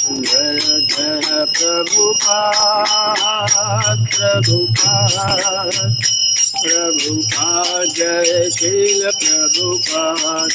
जय जय प्रभुपाद प्रभुपाद प्रभुपाद जय श्रील प्रभुपाद।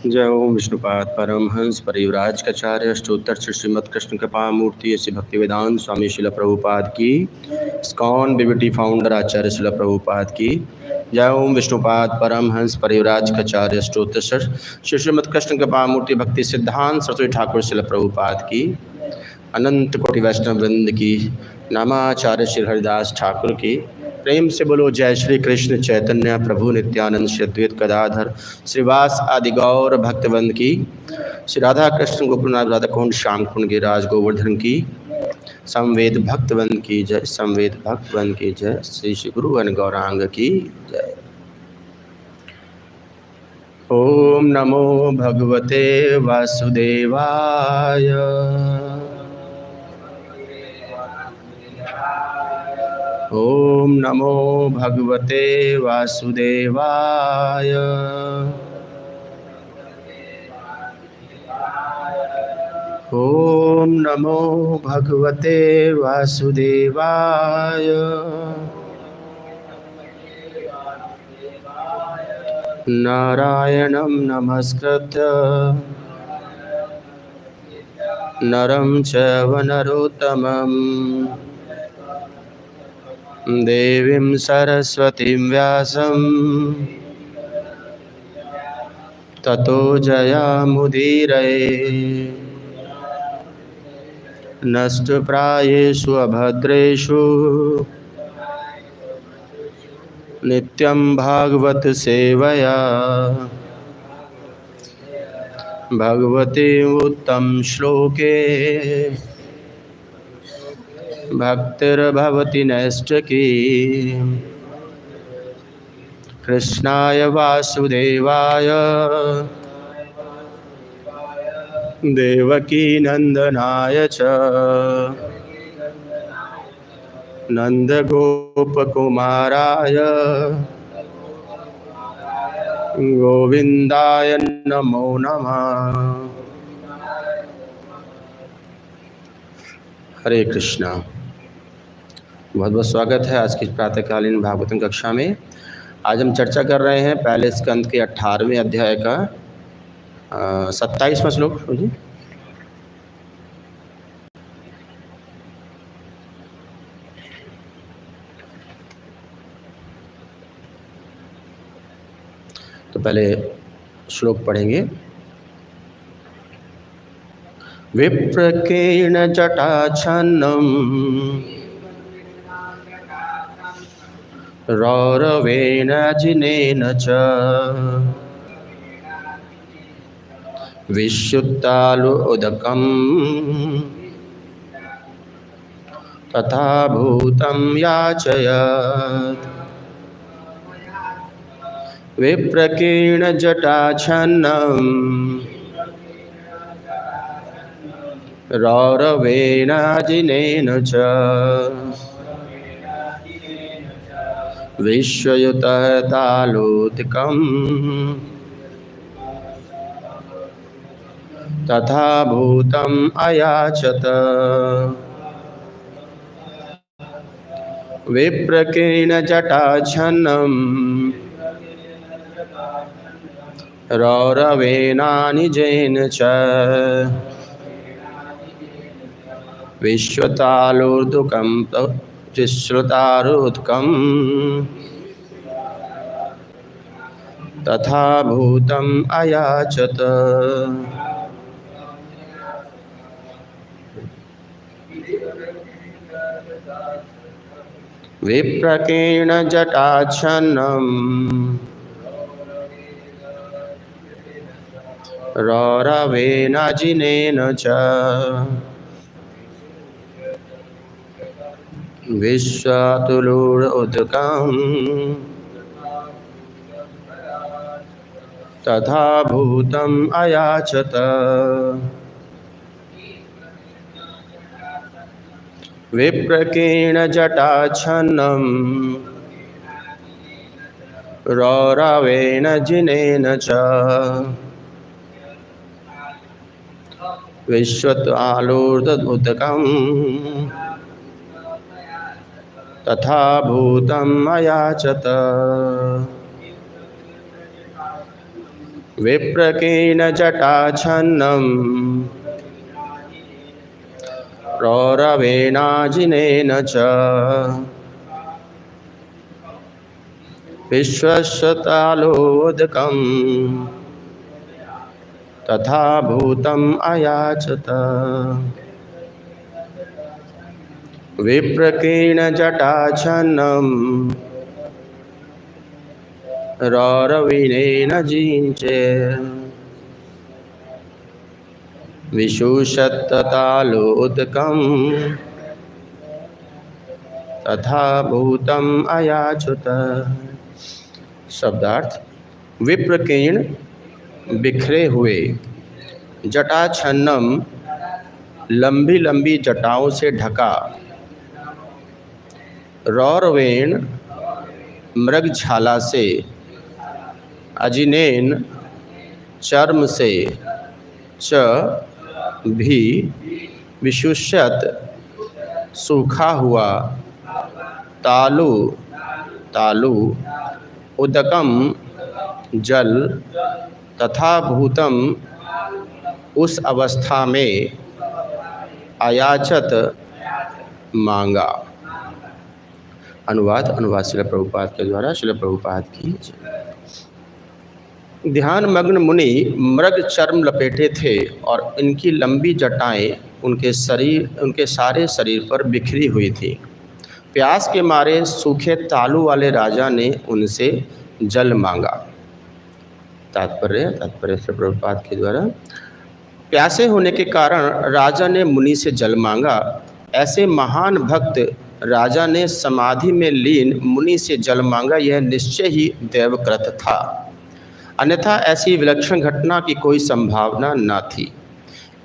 जय ओम विष्णुपाद परमहंस परिव्राज कचार्य अष्टोत्तर श्रीमद कृष्ण कृपा मूर्ति श्री भक्तिवेदांत स्वामी शिला प्रभुपाद की, इस्कॉन बीबीटी फाउंडर आचार्य शिला प्रभुपाद की। जय ओम विष्णुपाद परमहंस परिव्राज कचार्य अष्टोत्तर श्रीमद कृष्ण कृपा मूर्ति भक्ति सिद्धांत सरस्वती ठाकुर शिला प्रभुपाद की, अनंत कोटि वैष्णव वृंद की, नामाचार्य श्री हरिदास ठाकुर की। प्रेम से बोलो जय श्री कृष्ण चैतन्य प्रभु नित्यानंद श्री अद्वैत गदाधर श्रीवास आदि गौर भक्तवंद की। श्री राधा कृष्ण गोकुलनाथ राधा कुंड श्याम कुंड गिरिराज गोवर्धन की। संवेद भक्तवंद की जय, संवेद भक्तवंद की जय। श्री श्री गुरु अन गौरांग की जय। ओम नमो भगवते वासुदेवाय। ओम नमो भगवते वासुदेवाय। ओम नमो भगवते वासुदेवाय। नारायणं नमस्कृत्य नरं चैव नरोत्तमं देवीं सरस्वतीं व्यासं ततो जयामुदीरये। नष्टप्रायेषु अभद्रेषु नित्यं भागवत सेवया भगवते उत्तम श्लोके भक्तिर्भवति नैष्ठिकी। कृष्णाय वासुदेवाय देवकी नंदनाय च नंदगोपकुमाराय गोविंदाय नमो नमः। हरे कृष्णा। बहुत बहुत स्वागत है आज की प्रातःकालीन भागवतम कक्षा में। आज हम चर्चा कर रहे हैं पहले स्कंद के 18वें अध्याय का 27वां श्लोक। तो पहले श्लोक पढ़ेंगे। विप्रकेण जटाच्छन्नं रौरवेण जिनेन च विश्युत्तालु उदकं तथा भूतं याचयत्। विप्रकेण जटाच्छन्नं रौरवेण जिनेन च विश्वयुतः तालोदकं तथा भूतम् अयाचत। विप्रकेण जटाच्छन्नं रौरवेणानिजेन च विश्वतालोदकं तथा भूतम् अयाचत। विप्रकेण जटाच्छन्नं रौरवेणाजिनेन च विश्वतुलोदकं तथा भूतम् अयाचत। विप्रकेण जटाच्छन्नं रौरवेण जिनेन च विश्वतालूर्ध्वोदकम् तथा भूतम् अयाचत। विप्रकेण जटाच्छन्नं रौरवेणाजिनेन च विश्वतालोदकम् तथा भूतम् अयाचत। विप्रकेण जटाच्छन्नं रौरवेणेन जिञ्चे विशुषत्तालोदकम् तथा भूतम् अयाचत। शब्दार्थ: विप्रकेण बिखरे हुए, जटाच्छन्नम लंबी लंबी जटाओं से ढका, रौरवेण मृगछाला से, अजिनेन चर्म से, च भी, विशुष्यत सूखा हुआ, तालु तालु, उदकम जल, तथा भूतम उस अवस्था में, अयाचत मांगा। अनुवाद श्रील प्रभुपाद के द्वारा। श्रील प्रभुपाद की ध्यान मग्न मुनि मृग चर्म लपेटे थे और इनकी लंबी जटाएं उनके सारे शरीर पर बिखरी हुई थी। प्यास के मारे सूखे तालू वाले राजा ने उनसे जल मांगा। तात्पर्य श्रील प्रभुपाद के द्वारा। प्यासे होने के कारण राजा ने मुनि से जल मांगा। ऐसे महान भक्त राजा ने समाधि में लीन मुनि से जल मांगा, यह निश्चय ही दैवकृत था, अन्यथा ऐसी विलक्षण घटना की कोई संभावना न थी।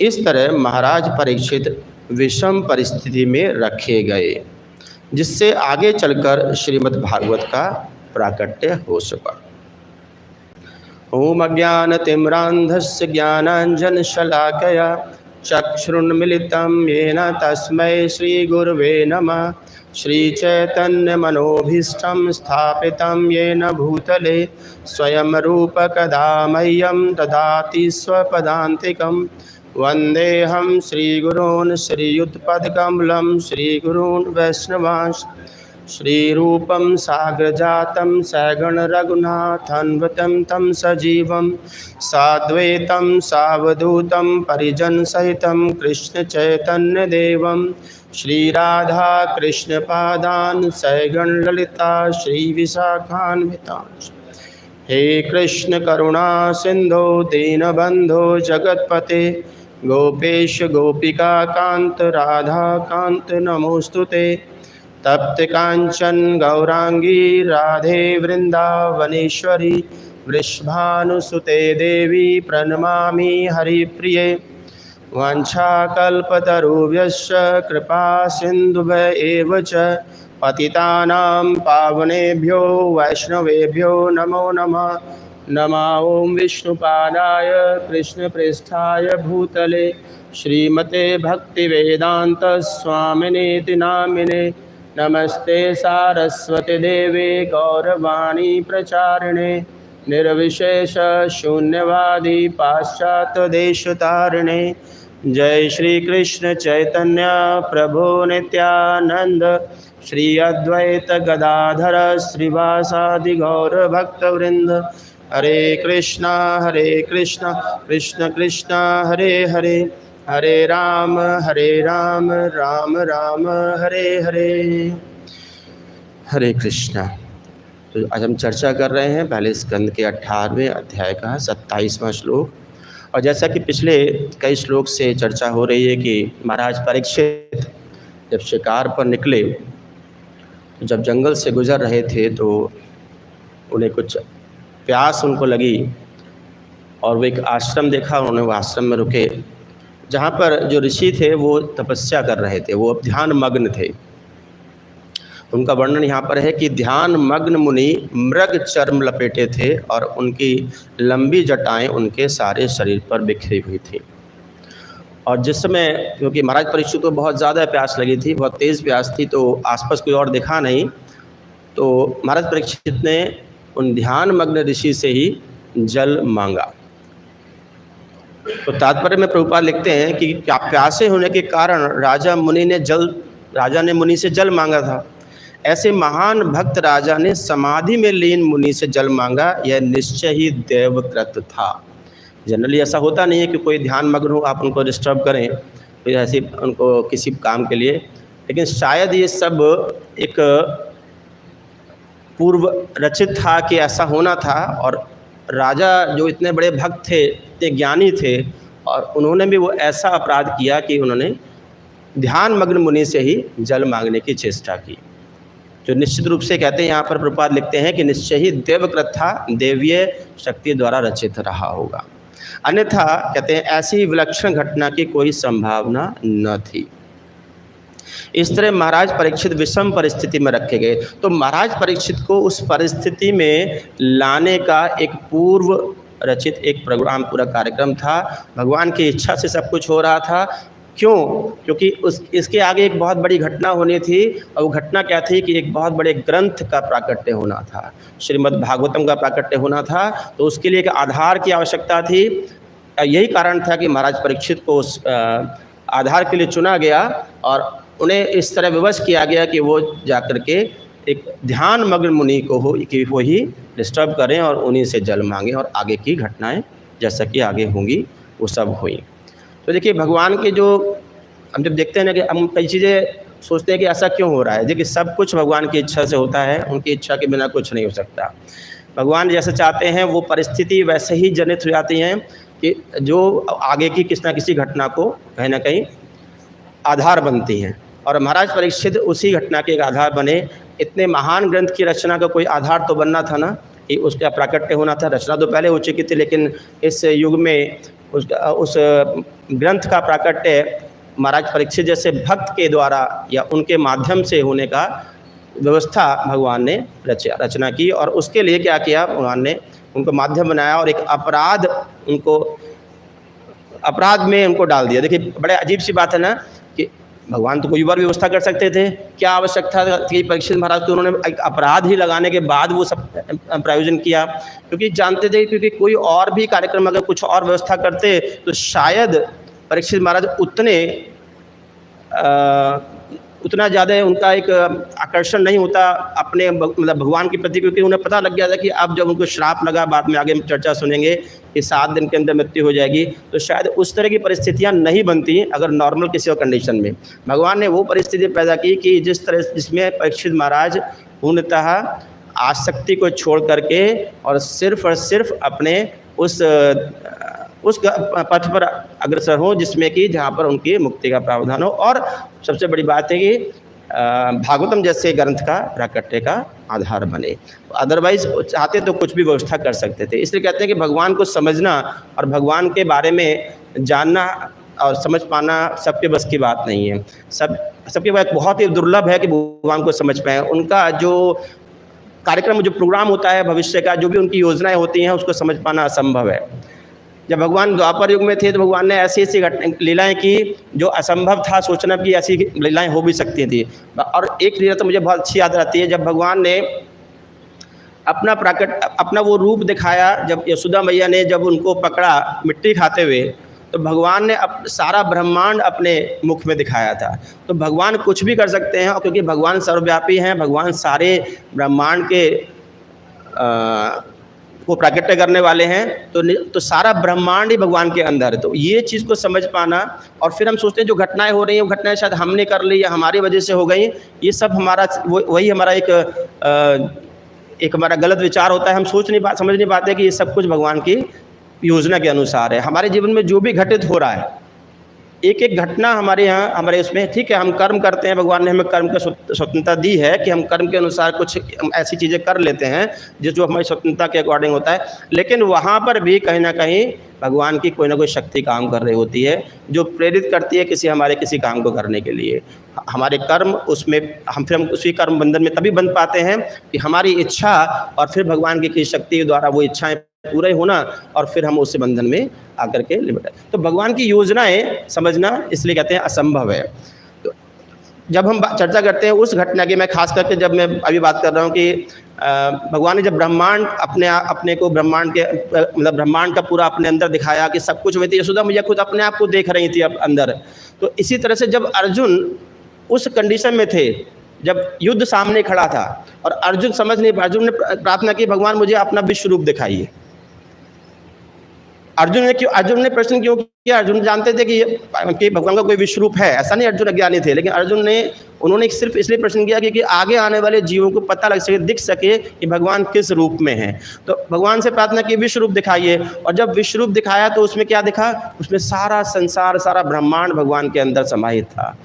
इस तरह महाराज परीक्षित विषम परिस्थिति में रखे गए, जिससे आगे चलकर श्रीमद् भागवत का प्राकट्य हो सका। ओम अज्ञानतिम्रान्धस्य ज्ञानाञ्जनशलाकया चक्षुरुन्मिलितं येन तस्मै श्रीगुरवे नमः। श्रीचैतन्यमनोभीष्टं स्थापितं येन भूतले स्वयं रूप कदा मह्यं ददाति स्वपदान्तिकं। वन्देऽहं श्रीगुरून् श्रीयुतपदकमलं श्रीगुरून् वैष्णवांश्च। श्रीरूपं साग्रजातं सगण रघुनाथन्वितं तं सजीवं साद्वैतं सावधूतं परिजनसहितं कृष्णचैतन्यदेवं श्रीराधा कृष्णपादान् सगण ललिता श्रीविशाखान्वितांश्च। हे कृष्ण करुणा सिंधो दीनबंधो जगत्पते गोपेश गोपिका कांत राधा कांत नमोस्तुते। तप्त कांचन गौरांगी राधे वृंदावनेश्वरी वृषभानुसुते देवी प्रणमामि हरिप्रिये। वाञ्छाकल्पतरुभ्यश्च कृपा सिन्धुभ्य एव च पतितानां पावनेभ्यो वैष्णवेभ्यो नमो नमः। नमः ओं विष्णुपादाय कृष्णप्रेष्ठाय भूतले श्रीमते भक्तिवेदांत स्वामिनेति नामिने। नमस्ते सारस्वती देवे गौरवाणी प्रचारिणे निर्विशेष शून्यवादी पाश्चात्य देशतारिणे। जय श्री कृष्ण चैतन्य प्रभु नित्यानंद श्री अद्वैत गदाधर श्रीवासादि गौर भक्तवृंद। हरे कृष्णा कृष्ण कृष्ण हरे हरे, हरे राम राम राम हरे हरे। हरे कृष्णा। तो आज हम चर्चा कर रहे हैं पहले स्कंद के 18वें अध्याय का 27वां श्लोक। और जैसा कि पिछले कई श्लोक से चर्चा हो रही है कि महाराज परीक्षित जब शिकार पर निकले, जब जंगल से गुजर रहे थे तो उन्हें कुछ प्यास उनको लगी, और वो एक आश्रम देखा, उन्होंने वो आश्रम में रुके, जहाँ पर जो ऋषि थे वो तपस्या कर रहे थे, वो ध्यान मग्न थे। उनका वर्णन यहाँ पर है कि ध्यान मग्न मुनि मृग चर्म लपेटे थे और उनकी लंबी जटाएं उनके सारे शरीर पर बिखरी हुई थी। और जिस समय, क्योंकि महाराज परीक्षित को बहुत ज़्यादा प्यास लगी थी, बहुत तेज़ प्यास थी, तो आसपास कोई और देखा नहीं, तो महाराज परीक्षित ने उन ध्यान मग्न ऋषि से ही जल मांगा। तो तात्पर्य में प्रभुपाद लिखते हैं कि प्यासे होने के कारण राजा ने मुनि से जल मांगा था। ऐसे महान भक्त राजा ने समाधि में लीन मुनि से जल मांगा, यह निश्चय ही देवकृत था। जनरली ऐसा होता नहीं है कि कोई ध्यान मग्न हो आप उनको डिस्टर्ब करें, कोई ऐसे उनको किसी काम के लिए, लेकिन शायद ये सब एक पूर्व रचित था कि ऐसा होना था। और राजा जो इतने बड़े भक्त थे, इतने ज्ञानी थे, और उन्होंने भी वो ऐसा अपराध किया कि उन्होंने ध्यान मग्न मुनि से ही जल मांगने की चेष्टा की, जो निश्चित रूप से कहते हैं यहाँ पर प्रभुपाद लिखते हैं कि निश्चय ही देवकृत था, देवीय शक्ति द्वारा रचित रहा होगा, अन्यथा कहते हैं ऐसी विलक्षण घटना की कोई संभावना न थी। इस तरह महाराज परीक्षित विषम परिस्थिति में रखे गए। तो महाराज परीक्षित को उस परिस्थिति में लाने का एक पूर्व रचित एक प्रोग्राम, पूरा कार्यक्रम था। भगवान की इच्छा से सब कुछ हो रहा था। क्यों? क्योंकि इसके आगे एक बहुत बड़ी घटना होनी थी, और वो घटना क्या थी कि एक बहुत बड़े ग्रंथ का प्राकट्य होना था, श्रीमद् भागवतम का प्राकट्य होना था। तो उसके लिए एक आधार की आवश्यकता थी। यही कारण था कि महाराज परीक्षित को उस आधार के लिए चुना गया और उन्हें इस तरह विवश किया गया कि वो जाकर के एक ध्यान मग्न मुनि को कि वो ही डिस्टर्ब करें और उन्हीं से जल मांगें, और आगे की घटनाएं जैसा कि आगे होंगी वो सब हुई। तो देखिए, भगवान के जो हम जब देखते हैं ना कि हम कई चीज़ें सोचते हैं कि ऐसा क्यों हो रहा है। देखिए, सब कुछ भगवान की इच्छा से होता है, उनकी इच्छा के बिना कुछ नहीं हो सकता। भगवान जैसे चाहते हैं वो परिस्थिति वैसे ही जनित हो जाती हैं कि जो आगे की किसी न किसी घटना को कहीं ना कहीं आधार बनती हैं। और महाराज परीक्षित उसी घटना के एक आधार बने। इतने महान ग्रंथ की रचना का कोई आधार तो बनना था ना, कि उसका प्राकट्य होना था। रचना तो पहले हो चुकी थी, लेकिन इस युग में उस ग्रंथ का प्राकट्य महाराज परीक्षित जैसे भक्त के द्वारा या उनके माध्यम से होने का व्यवस्था भगवान ने रचना की। और उसके लिए क्या किया, भगवान ने उनको माध्यम बनाया और एक अपराध में उनको डाल दिया। देखिए, बड़े अजीब सी बात है ना कि भगवान तो कोई बार व्यवस्था कर सकते थे, क्या आवश्यकता था कि परीक्षित महाराज को उन्होंने एक अपराध ही लगाने के बाद वो सब प्रायोजन किया। क्योंकि जानते थे क्योंकि कोई और भी कार्यक्रम अगर कुछ और व्यवस्था करते तो शायद परीक्षित महाराज उतना ज़्यादा उनका एक आकर्षण नहीं होता अपने मतलब भगवान के प्रति, क्योंकि उन्हें पता लग गया था कि अब जब उनको श्राप लगा, बाद में आगे चर्चा सुनेंगे कि 7 दिन के अंदर मृत्यु हो जाएगी, तो शायद उस तरह की परिस्थितियां नहीं बनती अगर नॉर्मल किसी और कंडीशन में। भगवान ने वो परिस्थिति पैदा की कि जिसमें परीक्षित महाराज पूर्णतः आसक्ति को छोड़ करके और सिर्फ अपने उस पथ पर अग्रसर हो जिसमें कि जहाँ पर उनकी मुक्ति का प्रावधान हो। और सबसे बड़ी बात है कि भागवतम जैसे ग्रंथ का प्राकट्य का आधार बने। अदरवाइज चाहते तो कुछ भी व्यवस्था कर सकते थे। इसलिए कहते हैं कि भगवान को समझना और भगवान के बारे में जानना और समझ पाना सबके बस की बात नहीं है। सबके पास बहुत ही दुर्लभ है कि भगवान को समझ पाएँ। उनका जो कार्यक्रम, जो प्रोग्राम होता है भविष्य का, जो भी उनकी योजनाएं होती हैं, उसको समझ पाना असंभव है। जब भगवान द्वापर युग में थे तो भगवान ने ऐसी लीलाएं की जो असंभव था सोचना कि ऐसी लीलाएं हो भी सकती थी। और एक लीला तो मुझे बहुत अच्छी याद रहती है, जब भगवान ने अपना वो रूप दिखाया, जब यशोदा मैया ने जब उनको पकड़ा मिट्टी खाते हुए, तो भगवान ने सारा ब्रह्मांड अपने मुख में दिखाया था। तो भगवान कुछ भी कर सकते हैं, और क्योंकि भगवान सर्वव्यापी हैं, भगवान सारे ब्रह्मांड के को प्राकट्य करने वाले हैं, तो सारा ब्रह्मांड ही भगवान के अंदर है। तो ये चीज़ को समझ पाना, और फिर हम सोचते हैं जो घटनाएं हो रही हैं वो घटनाएं शायद हमने कर ली या हमारी वजह से हो गई, ये सब हमारा वही हमारा एक हमारा गलत विचार होता है। हम समझ नहीं पाते कि ये सब कुछ भगवान की योजना के अनुसार है। हमारे जीवन में जो भी घटित हो रहा है एक एक घटना हमारे यहाँ हमारे उसमें, ठीक है, हम कर्म करते हैं, भगवान ने हमें कर्म की स्वतंत्रता दी है कि हम कर्म के अनुसार कुछ ऐसी चीज़ें कर लेते हैं जो हमारी स्वतंत्रता के अकॉर्डिंग होता है, लेकिन वहाँ पर भी कहीं ना कहीं भगवान की कोई ना कोई शक्ति काम कर रही होती है जो प्रेरित करती है किसी काम को करने के लिए। हमारे कर्म उसमें फिर हम उसी कर्म बंधन में तभी बंध पाते हैं कि हमारी इच्छा और फिर भगवान की किसी शक्ति द्वारा वो इच्छाएं पूरे होना और फिर हम उस बंधन में आकर के लिपट। तो भगवान की योजनाएं समझना इसलिए कहते हैं असंभव है। तो जब हम चर्चा करते हैं उस घटना की, मैं खास करके जब मैं अभी बात कर रहा हूँ कि भगवान ने जब ब्रह्मांड अपने को ब्रह्मांड के मतलब ब्रह्मांड का पूरा अपने अंदर दिखाया कि सब कुछ हुई थी, यशोदा मैया खुद अपने आप को देख रही थी अब अंदर। तो इसी तरह से जब अर्जुन उस कंडीशन में थे, जब युद्ध सामने खड़ा था और अर्जुन समझ नहीं पाया, अर्जुन ने प्रार्थना की भगवान मुझे अपना विश्व रूप दिखाइए। अर्जुन ने प्रश्न क्यों किया? अर्जुन जानते थे कि भगवान का कोई विश्व रूप है, ऐसा नहीं अर्जुन अज्ञानी थे, लेकिन उन्होंने सिर्फ इसलिए प्रश्न किया कि आगे आने वाले जीवों को पता लग सके, दिख सके कि भगवान किस रूप में है। तो भगवान से प्रार्थना की विश्व रूप दिखाइए, और जब विश्व रूप दिखाया तो उसमें क्या दिखा? उसमें सारा संसार, सारा ब्रह्मांड भगवान के अंदर समाहित था।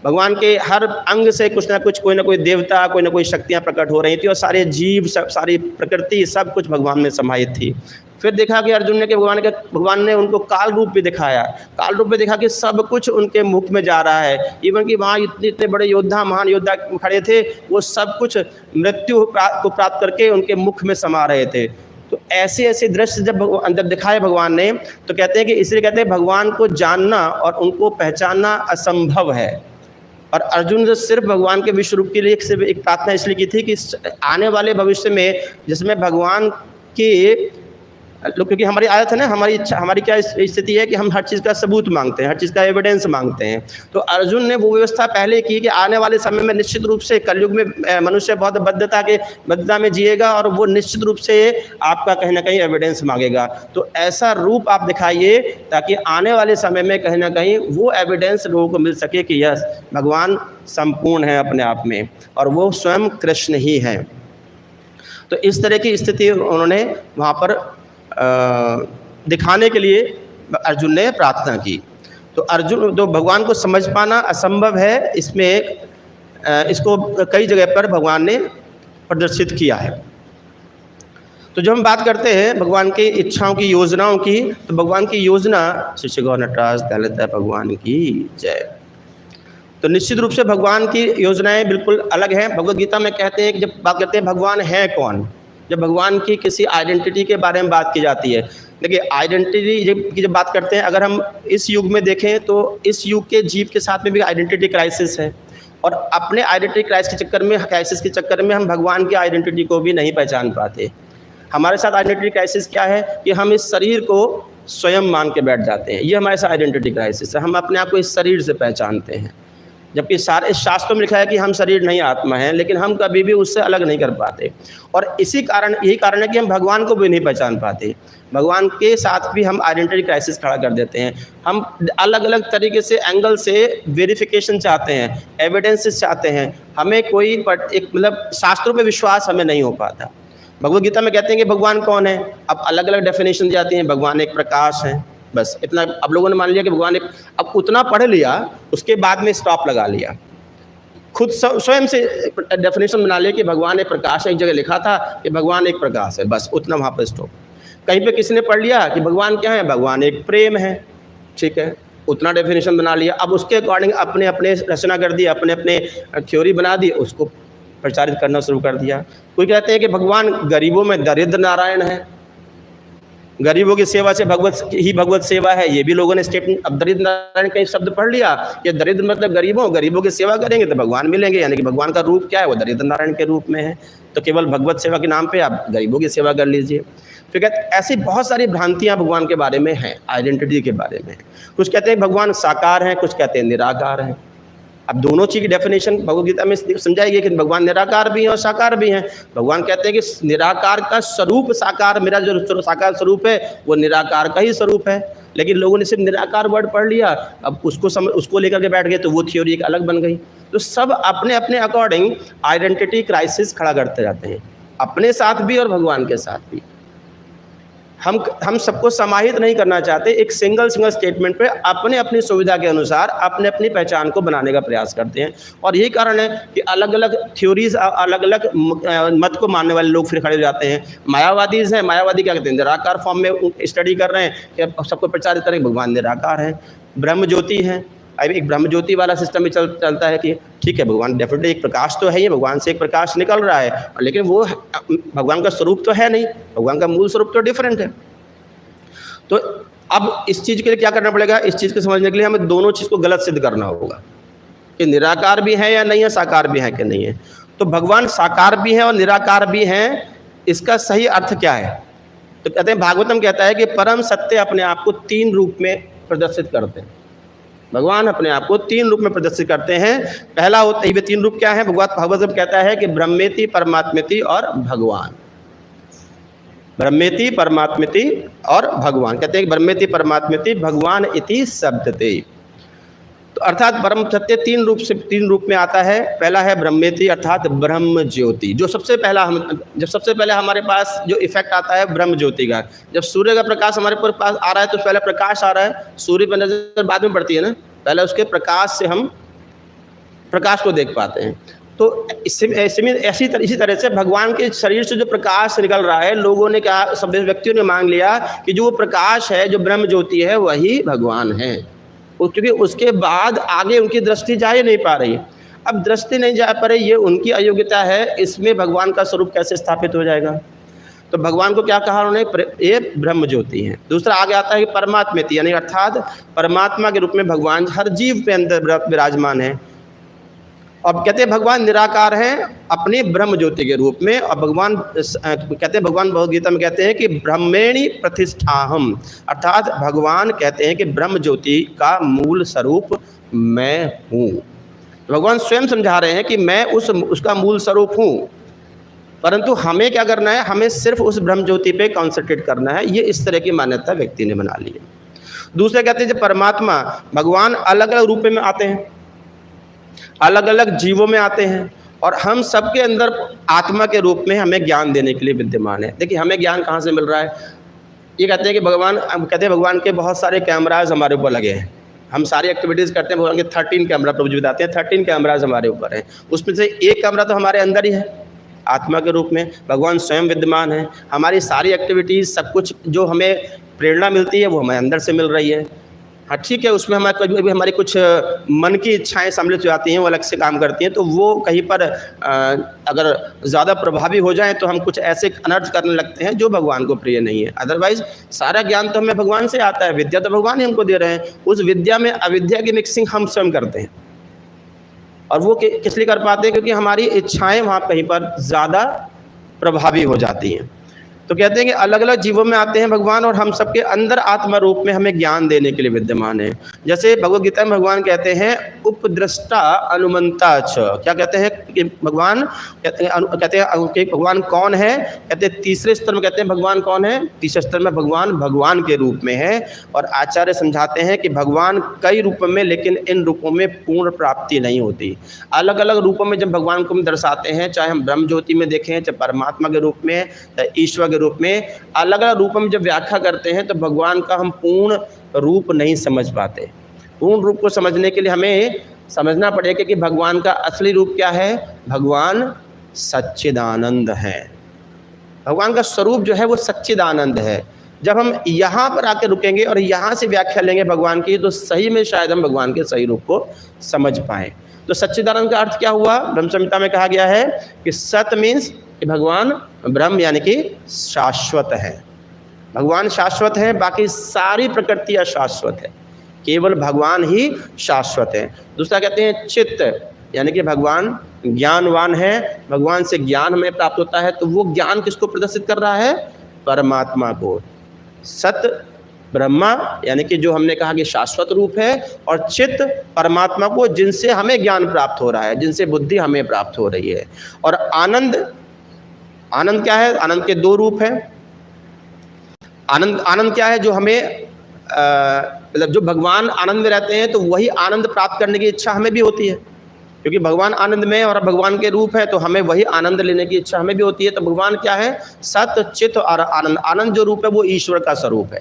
भगवान के हर अंग से कुछ ना कुछ, कोई ना कोई देवता, कोई ना कोई शक्तियाँ प्रकट हो रही थी, और सारे जीव, सारी प्रकृति, सब कुछ भगवान में समाहित थी। फिर देखा कि अर्जुन ने कि भगवान ने उनको काल रूप भी दिखाया। काल रूप में देखा कि सब कुछ उनके मुख में जा रहा है, इवन कि वहाँ इतने बड़े योद्धा, महान योद्धा खड़े थे, वो सब कुछ मृत्यु को प्राप्त करके उनके मुख में समा रहे थे। तो ऐसे ऐसे दृश्य जब अंदर दिखाए भगवान ने, तो कहते हैं कि इसलिए कहते हैं भगवान को जानना और उनको पहचानना असंभव है। और अर्जुन ने सिर्फ भगवान के विश्व रूप के लिए सिर्फ एक प्रार्थना इसलिए की थी कि आने वाले भविष्य में जिसमें भगवान के क्योंकि हमारी आदत है ना, हमारी क्या स्थिति है कि हम हर चीज़ का सबूत मांगते हैं, हर चीज़ का एविडेंस मांगते हैं। तो अर्जुन ने वो व्यवस्था पहले की कि आने वाले समय में निश्चित रूप से कलयुग में मनुष्य बहुत बद्धता में जिएगा, और वो निश्चित रूप से आपका कहीं ना कहीं एविडेंस मांगेगा। तो ऐसा रूप आप दिखाइए ताकि आने वाले समय में कहीं ना कहीं वो एविडेंस लोगों को मिल सके कि यस, भगवान संपूर्ण है अपने आप में और वो स्वयं कृष्ण ही है। तो इस तरह की स्थिति उन्होंने वहाँ पर दिखाने के लिए अर्जुन ने प्रार्थना की। तो भगवान को समझ पाना असंभव है, इसको कई जगह पर भगवान ने प्रदर्शित किया है। तो जब हम बात करते हैं भगवान की इच्छाओं की, योजनाओं की, तो भगवान की योजना, श्री श्री गौर नटराज दयालता भगवान की जय। तो निश्चित रूप से भगवान की योजनाएं बिल्कुल अलग हैं। भगवद गीता में कहते हैं कि जब बात करते हैं भगवान है कौन, जब भगवान की किसी आइडेंटिटी के बारे में बात की जाती है, देखिए आइडेंटिटी की जब बात करते हैं, अगर हम इस युग में देखें तो इस युग के जीव के साथ में भी आइडेंटिटी क्राइसिस है, और अपने आइडेंटिटी क्राइसिस के चक्कर में हम भगवान की आइडेंटिटी को भी नहीं पहचान पाते। हमारे साथ आइडेंटिटी क्राइसिस क्या है कि हम इस शरीर को स्वयं मान के बैठ जाते हैं, ये हमारे साथ आइडेंटिटी क्राइसिस है। हम अपने आप को इस शरीर से पहचानते हैं, जबकि सारे शास्त्रों में लिखा है कि हम शरीर नहीं आत्मा हैं, लेकिन हम कभी भी उससे अलग नहीं कर पाते। और यही कारण है कि हम भगवान को भी नहीं पहचान पाते। भगवान के साथ भी हम आइडेंटिटी क्राइसिस खड़ा कर देते हैं। हम अलग अलग तरीके से एंगल से वेरिफिकेशन चाहते हैं, एविडेंसेस चाहते हैं, हमें कोई मतलब शास्त्रों पे विश्वास हमें नहीं हो पाता। भगवद गीता में कहते हैं कि भगवान कौन है, अब अलग अलग डेफिनेशन दी जाती हैं। भगवान एक प्रकाश है, बस इतना अब लोगों ने मान लिया कि भगवान एक, अब उतना पढ़ लिया, उसके बाद में स्टॉप लगा लिया, खुद स्वयं से डेफिनेशन बना लिया कि भगवान एक प्रकाश है। एक जगह लिखा था कि भगवान एक प्रकाश है, बस उतना वहाँ पर स्टॉप। कहीं पे किसी ने पढ़ लिया कि भगवान क्या है, भगवान एक प्रेम है, ठीक है, उतना डेफिनेशन बना लिया। अब उसके अकॉर्डिंग अपने अपने रचना कर दी, अपने अपने थ्योरी बना दी, उसको प्रचारित करना शुरू कर दिया। कोई कहते हैं कि भगवान गरीबों में दरिद्र नारायण है, गरीबों की सेवा से भगवत सेवा है, ये भी लोगों ने स्टेटमेंट। अब दरिद्र नारायण का शब्द पढ़ लिया, ये दरिद्र मतलब गरीबों की सेवा करेंगे तो भगवान मिलेंगे, यानी कि भगवान का रूप क्या है, वो दरिद्र नारायण के रूप में है। तो केवल भगवत सेवा के नाम पे आप गरीबों की सेवा कर लीजिए। फिर कहते ऐसी बहुत सारी भ्रांतियाँ भगवान के बारे में हैं, आइडेंटिटी के बारे में। कुछ कहते हैं भगवान साकार हैं, कुछ कहते हैं निराकार हैं। अब दोनों चीज़ की डेफिनेशन भगवद गीता में समझाएगी कि भगवान निराकार भी हैं और साकार भी हैं। भगवान कहते हैं कि निराकार का स्वरूप साकार, मेरा जो साकार स्वरूप है वो निराकार का ही स्वरूप है। लेकिन लोगों ने सिर्फ निराकार वर्ड पढ़ लिया, अब उसको लेकर के बैठ गए, तो वो थ्योरी एक अलग बन गई। तो सब अपने अपने अकॉर्डिंग आइडेंटिटी क्राइसिस खड़ा करते जाते हैं, अपने साथ भी और भगवान के साथ भी। हम सबको समाहित नहीं करना चाहते, एक सिंगल स्टेटमेंट पे अपने अपनी सुविधा के अनुसार अपने अपनी पहचान को बनाने का प्रयास करते हैं। और यही कारण है कि अलग अलग थ्योरीज, अलग अलग मत को मानने वाले लोग फिर खड़े हो जाते हैं। मायावादीज हैं, मायावादी क्या कहते हैं, निराकार फॉर्म में स्टडी कर रहे हैं कि सबको प्रचारित करें भगवान निराकार है। ब्रह्म ज्योति है, अब एक ब्रह्म ज्योति वाला सिस्टम भी चलता है कि ठीक है भगवान डेफिनेटली एक प्रकाश तो है ही, भगवान से एक प्रकाश निकल रहा है, लेकिन वो भगवान का स्वरूप तो है नहीं, भगवान का मूल स्वरूप तो डिफरेंट है। तो अब इस चीज़ के लिए क्या करना पड़ेगा, इस चीज़ को समझने के लिए हमें दोनों चीज़ को गलत सिद्ध करना होगा कि निराकार भी है या नहीं है, साकार भी है कि नहीं है। तो भगवान साकार भी है और निराकार भी हैं, इसका सही अर्थ क्या है? तो कहते हैं, भागवतम कहता है कि परम सत्य अपने आप को 3 रूप में प्रदर्शित करते हैं। भगवान अपने आप को 3 रूप में प्रदर्शित करते हैं। पहला होता है, ये 3 रूप क्या है? भागवत कहता है कि ब्रह्मेति, परमात्मेति और भगवान। ब्रह्मेति, परमात्मेति और भगवान। कहते हैं कि ब्रह्मेति परमात्मेति भगवान इति शब्दते। तो अर्थात परम सत्य 3 रूप में आता है। पहला है ब्रह्मेति अर्थात ब्रह्म ज्योति, जो सबसे पहले हमारे पास जो इफेक्ट आता है ब्रह्म ज्योति का। जब सूर्य का प्रकाश हमारे पास आ रहा है तो पहले प्रकाश आ रहा है, सूर्य पर नजर बाद में पड़ती है ना, पहले उसके प्रकाश से हम प्रकाश को देख पाते हैं। तो इसी तरह से भगवान के शरीर से जो प्रकाश निकल रहा है, लोगों ने कहा, सब व्यक्तियों ने मान लिया कि जो प्रकाश है, जो ब्रह्म ज्योति है, वही भगवान है, क्योंकि उसके बाद आगे उनकी दृष्टि जा ही नहीं पा रही। अब दृष्टि नहीं जा पा रही, ये उनकी अयोग्यता है, इसमें भगवान का स्वरूप कैसे स्थापित हो जाएगा? तो भगवान को क्या कहा उन्होंने? ये ब्रह्म ज्योति है। दूसरा आगे आता है कि परमात्मेति, यानी अर्थात परमात्मा के रूप में भगवान हर जीव के अंदर विराजमान है। अब कहते हैं भगवान निराकार हैं अपने ब्रह्म ज्योति के रूप में। और भगवान कहते हैं, भगवान भगवद गीता में कहते हैं कि ब्रह्मेणि प्रतिष्ठाहम, अर्थात भगवान कहते हैं कि ब्रह्म ज्योति का मूल स्वरूप मैं हूँ। भगवान स्वयं समझा रहे हैं कि मैं उसका मूल स्वरूप हूँ, परंतु हमें क्या करना है? हमें सिर्फ उस ब्रह्म ज्योति पे कॉन्सेंट्रेट करना है। ये इस तरह की मान्यता व्यक्ति ने बना ली है। दूसरे कहते हैं जब परमात्मा, भगवान अलग अलग रूप में आते हैं, अलग अलग जीवों में आते हैं, और हम सबके अंदर आत्मा के रूप में हमें ज्ञान देने के लिए विद्यमान है। देखिए हमें ज्ञान कहाँ से मिल रहा है? ये कहते हैं कि भगवान के बहुत सारे कैमराज हमारे ऊपर लगे हैं, हम सारी एक्टिविटीज़ करते हैं। भगवान के 13 कैमरा प्रभु जी बताते हैं, 13 कैमराज हमारे ऊपर हैं। उसमें से एक कैमरा तो हमारे अंदर ही है, आत्मा के रूप में भगवान स्वयं विद्यमान है। हमारी सारी एक्टिविटीज़, सब कुछ जो हमें प्रेरणा मिलती है वो हमें अंदर से मिल रही है। हाँ ठीक है, उसमें हमारी कुछ मन की इच्छाएं सम्मिलित हो जाती हैं, वो अलग से काम करती हैं, तो वो कहीं पर अगर ज़्यादा प्रभावी हो जाएं तो हम कुछ ऐसे अनर्थ करने लगते हैं जो भगवान को प्रिय नहीं है। अदरवाइज सारा ज्ञान तो हमें भगवान से आता है, विद्या तो भगवान ही हमको दे रहे हैं। उस विद्या में अविद्या की मिक्सिंग हम स्वयं करते हैं, और वो किस लिए कर पाते हैं? क्योंकि हमारी इच्छाएँ वहाँ कहीं पर ज़्यादा प्रभावी हो जाती हैं। तो कहते हैं कि अलग अलग जीवों में आते हैं भगवान, और हम सबके अंदर आत्मा रूप में हमें ज्ञान देने के लिए विद्यमान है। जैसे भगवद गीता में भगवान कहते हैं उपद्रष्टा अनुमंता च। क्या कहते हैं कि भगवान कहते हैं कि भगवान कौन है? कहते हैं तीसरे स्तर में कहते हैं भगवान कौन है? तीसरे स्तर में भगवान के रूप में है। और आचार्य समझाते हैं कि भगवान कई रूपों में, लेकिन इन रूपों में पूर्ण प्राप्ति नहीं होती। अलग अलग रूपों में जब भगवान को हम दर्शाते हैं, चाहे हम ब्रह्म ज्योति में देखें, चाहे परमात्मा के रूप में, चाहे ईश्वर रूप में, अलग अलग रूपों में जब व्याख्या करते हैं तो भगवान का हम पूर्ण रूप नहीं समझ पाते। पूर्ण रूप को समझने के लिए हमें समझना पड़ेगा कि भगवान का असली रूप क्या है। भगवान सच्चिदानंद है। भगवान का स्वरूप जो है वो सच्चिदानंद है। जब हम यहाँ पर आके रुकेंगे और यहाँ से व्याख्या लेंगे भगवान की, तो सही में शायद हम भगवान के सही रूप को समझ पाएँ। तो सच्चिदानंद का अर्थ क्या हुआ? ब्रह्म संहिता में कहा गया है कि सत मीन्स कि भगवान ब्रह्म यानी कि शाश्वत है। भगवान शाश्वत है, बाकी सारी प्रकृति अशाश्वत है, केवल भगवान ही शाश्वत है। दूसरा कहते हैं चित्त, यानी कि भगवान ज्ञानवान है, भगवान से ज्ञान हमें प्राप्त होता है। तो वो ज्ञान किसको प्रदर्शित कर रहा है? परमात्मा को। सत ब्रह्मा यानी कि जो हमने कहा कि शाश्वत रूप है, और चित्त परमात्मा को, जिनसे हमें ज्ञान प्राप्त हो रहा है, जिनसे बुद्धि हमें प्राप्त हो रही है। और आनंद क्या है? आनंद के 2 रूप हैं। आनंद क्या है? जो हमें मतलब जो भगवान आनंद में रहते हैं, तो वही आनंद प्राप्त करने की इच्छा हमें भी होती है। क्योंकि भगवान आनंदमय और भगवान के रूप है, तो हमें वही आनंद लेने की इच्छा हमें भी होती है। तो भगवान क्या है? सत, चित और आनंद। आनंद जो रूप है वो ईश्वर का स्वरूप है